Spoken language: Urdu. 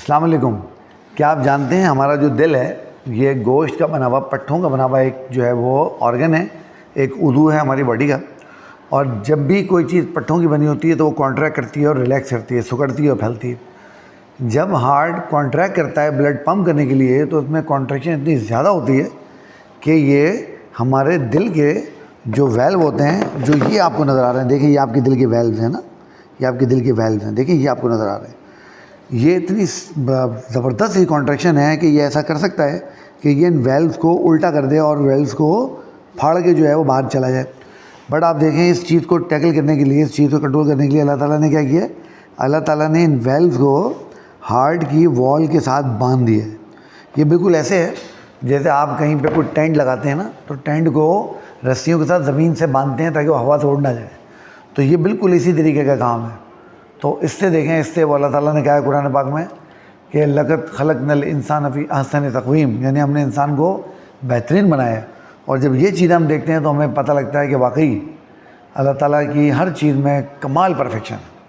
السلام علیکم. کیا آپ جانتے ہیں ہمارا جو دل ہے یہ گوشت کا بنا ہوا، پٹھوں کا بنا ہوا ایک جو ہے وہ آرگن ہے، ایک عضو ہے ہماری باڈی کا. اور جب بھی کوئی چیز پٹھوں کی بنی ہوتی ہے تو وہ کانٹریکٹ کرتی ہے اور ریلیکس کرتی ہے، سکڑتی ہے اور پھیلتی ہے. جب ہارٹ کانٹریکٹ کرتا ہے بلڈ پمپ کرنے کے لیے تو اس میں کانٹریکشن اتنی زیادہ ہوتی ہے کہ یہ ہمارے دل کے جو ویلو ہوتے ہیں، جو یہ آپ کو نظر آ رہے ہیں، دیکھیں یہ آپ کے دل کے ویلوز ہیں نا، یہ آپ کے دل کے ویلوز ہیں، دیکھیں یہ آپ کو نظر آ رہے ہیں. یہ اتنی زبردست ہی کانٹریکشن ہے کہ یہ ایسا کر سکتا ہے کہ یہ ان ویلوز کو الٹا کر دے اور ویلوز کو پھاڑ کے جو ہے وہ باہر چلا جائے. بٹ آپ دیکھیں اس چیز کو ٹیکل کرنے کے لیے، اس چیز کو کنٹرول کرنے کے لیے اللہ تعالیٰ نے کیا کیا ہے؟ اللہ تعالیٰ نے ان ویلوز کو ہارٹ کی وال کے ساتھ باندھ دیا ہے. یہ بالکل ایسے ہے جیسے آپ کہیں پہ کوئی ٹینٹ لگاتے ہیں نا، تو ٹینٹ کو رسیوں کے ساتھ زمین سے باندھتے ہیں تاکہ وہ ہوا سے اڑ نہ جائے. تو یہ بالکل اسی طریقے کا کام ہے. تو اس سے دیکھیں، اس سے وہ اللہ تعالیٰ نے کہا ہے قرآن پاک میں کہ لقد خلقنا الانسان فی احسن تقویم، یعنی ہم نے انسان کو بہترین بنایا ہے. اور جب یہ چیزیں ہم دیکھتے ہیں تو ہمیں پتہ لگتا ہے کہ واقعی اللہ تعالیٰ کی ہر چیز میں کمال پرفیکشن ہے.